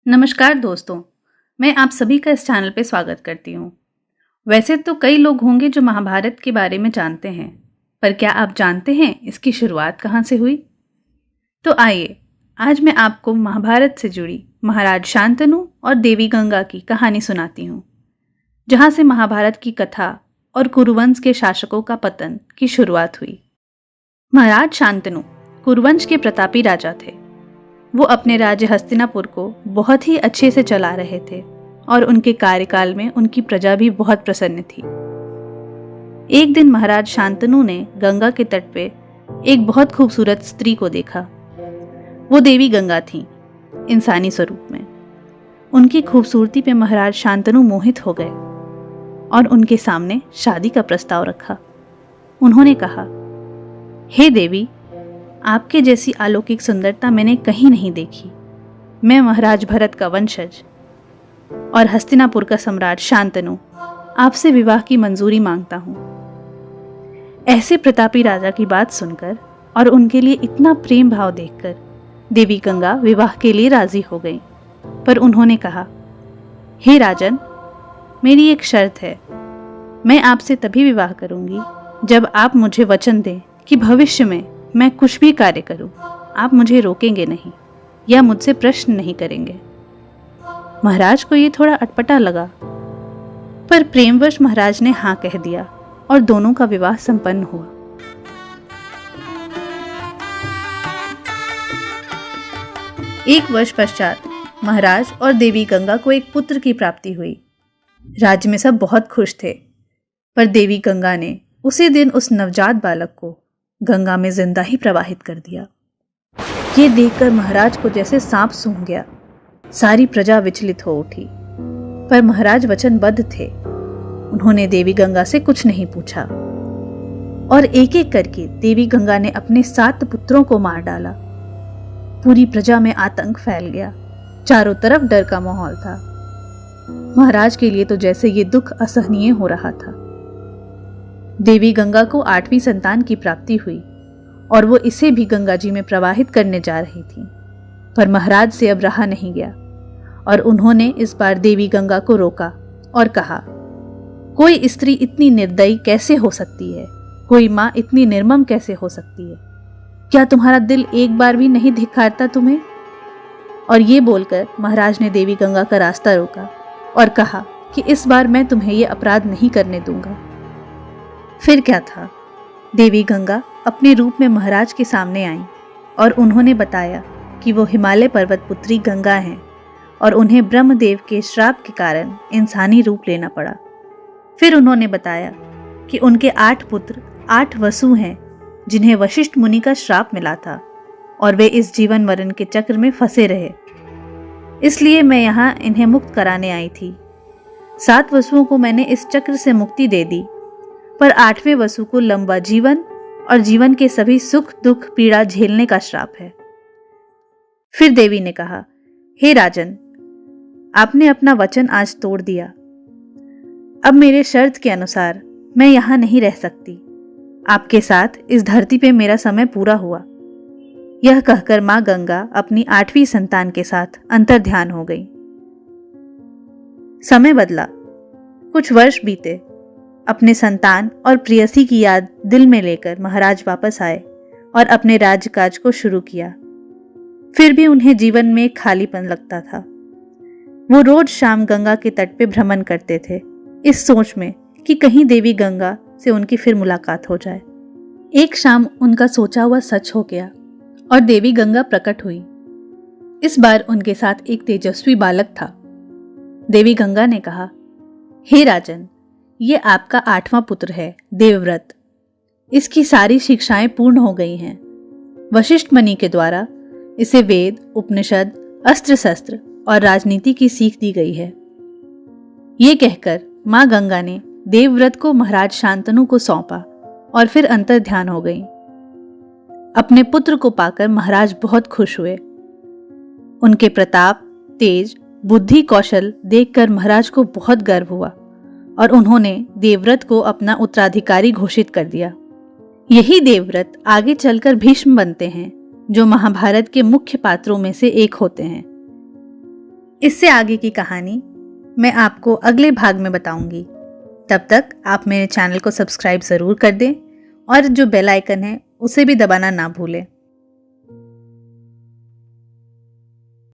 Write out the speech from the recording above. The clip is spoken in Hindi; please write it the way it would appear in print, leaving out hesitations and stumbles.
नमस्कार दोस्तों, मैं आप सभी का इस चैनल पे स्वागत करती हूँ। वैसे तो कई लोग होंगे जो महाभारत के बारे में जानते हैं, पर क्या आप जानते हैं इसकी शुरुआत कहाँ से हुई? तो आइए, आज मैं आपको महाभारत से जुड़ी महाराज शांतनु और देवी गंगा की कहानी सुनाती हूँ, जहाँ से महाभारत की कथा और कुरुवंश के शासकों का पतन की शुरुआत हुई। महाराज शांतनु कुरुवंश के प्रतापी राजा थे। वो अपने राज्य हस्तिनापुर को बहुत ही अच्छे से चला रहे थे और उनके कार्यकाल में उनकी प्रजा भी बहुत प्रसन्न थी। एक दिन महाराज शांतनु ने गंगा के तट पे एक बहुत खूबसूरत स्त्री को देखा। वो देवी गंगा थी, इंसानी स्वरूप में। उनकी खूबसूरती पे महाराज शांतनु मोहित हो गए और उनके सामने शादी का प्रस्ताव रखा। उन्होंने कहा, हे देवी, आपके जैसी अलौकिक सुंदरता मैंने कहीं नहीं देखी। मैं महाराज भरत का वंशज और हस्तिनापुर का सम्राट शांतनु आपसे विवाह की मंजूरी मांगता हूँ। ऐसे प्रतापी राजा की बात सुनकर और उनके लिए इतना प्रेम भाव देखकर देवी गंगा विवाह के लिए राजी हो गई। पर उन्होंने कहा, हे राजन, मेरी एक शर्त है। मैं आपसे तभी विवाह करूंगी जब आप मुझे वचन दें कि भविष्य में मैं कुछ भी कार्य करूं, आप मुझे रोकेंगे नहीं या मुझसे प्रश्न नहीं करेंगे। महाराज को ये थोड़ा अटपटा लगा, पर प्रेमवश महाराज ने हाँ कह दिया और दोनों का विवाह संपन्न हुआ। एक वर्ष पश्चात महाराज और देवी गंगा को एक पुत्र की प्राप्ति हुई। राज्य में सब बहुत खुश थे, पर देवी गंगा ने उसी दिन उस नवजात बालक को गंगा में जिंदा ही प्रवाहित कर दिया। ये देखकर महाराज को जैसे सांप सूंघ गया। सारी प्रजा विचलित हो उठी, पर महाराज वचनबद्ध थे। उन्होंने देवी गंगा से कुछ नहीं पूछा और एक एक करके देवी गंगा ने अपने 7 पुत्रों को मार डाला। पूरी प्रजा में आतंक फैल गया। चारों तरफ डर का माहौल था। महाराज के लिए तो जैसे ये दुख असहनीय हो रहा था। देवी गंगा को 8वीं संतान की प्राप्ति हुई और वो इसे भी गंगा जी में प्रवाहित करने जा रही थी, पर महाराज से अब रहा नहीं गया और उन्होंने इस बार देवी गंगा को रोका और कहा, कोई स्त्री इतनी निर्दयी कैसे हो सकती है? कोई माँ इतनी निर्मम कैसे हो सकती है? क्या तुम्हारा दिल एक बार भी नहीं धिक्कारता तुम्हें? और ये बोलकर महाराज ने देवी गंगा का रास्ता रोका और कहा कि इस बार मैं तुम्हें ये अपराध नहीं करने दूंगा। फिर क्या था, देवी गंगा अपने रूप में महाराज के सामने आई और उन्होंने बताया कि वो हिमालय पर्वत पुत्री गंगा हैं और उन्हें ब्रह्मदेव के श्राप के कारण इंसानी रूप लेना पड़ा। फिर उन्होंने बताया कि उनके 8 पुत्र 8 वसु हैं जिन्हें वशिष्ठ मुनि का श्राप मिला था और वे इस जीवन मरण के चक्र में फंसे रहे। इसलिए मैं यहाँ इन्हें मुक्त कराने आई थी। 7 वसुओं को मैंने इस चक्र से मुक्ति दे दी, पर 8वें वसु को लंबा जीवन और जीवन के सभी सुख दुख पीड़ा झेलने का श्राप है। फिर देवी ने कहा, हे राजन, आपने अपना वचन आज तोड़ दिया। अब मेरे शर्त के अनुसार मैं यहाँ नहीं रह सकती। आपके साथ इस धरती पे मेरा समय पूरा हुआ। यह कहकर मां गंगा अपनी 8वीं संतान के साथ अंतर्ध्यान हो गई। समय बदला। कुछ वर्ष बीते। अपने संतान और प्रेयसी की याद दिल में लेकर महाराज वापस आए और अपने राजकाज को शुरू किया। फिर भी उन्हें जीवन में खालीपन लगता था। वो रोज शाम गंगा के तट पे भ्रमण करते थे, इस सोच में कि कहीं देवी गंगा से उनकी फिर मुलाकात हो जाए। एक शाम उनका सोचा हुआ सच हो गया और देवी गंगा प्रकट हुई। इस बार उनके साथ एक तेजस्वी बालक था। देवी गंगा ने कहा, हे राजन, ये आपका 8वां पुत्र है, देवव्रत। इसकी सारी शिक्षाएं पूर्ण हो गई हैं। वशिष्ठ मुनि के द्वारा इसे वेद, उपनिषद, अस्त्र शस्त्र और राजनीति की सीख दी गई है। ये कहकर मां गंगा ने देवव्रत को महाराज शांतनु को सौंपा और फिर अंतर्ध्यान हो गई। अपने पुत्र को पाकर महाराज बहुत खुश हुए। उनके प्रताप, तेज, बुद्धि, कौशल देखकर महाराज को बहुत गर्व हुआ और उन्होंने देवव्रत को अपना उत्तराधिकारी घोषित कर दिया। यही देवव्रत आगे चलकर भीष्म बनते हैं, जो महाभारत के मुख्य पात्रों में से एक होते हैं। इससे आगे की कहानी मैं आपको अगले भाग में बताऊंगी। तब तक आप मेरे चैनल को सब्सक्राइब ज़रूर कर दें और जो बेल आइकन है उसे भी दबाना ना भूलें।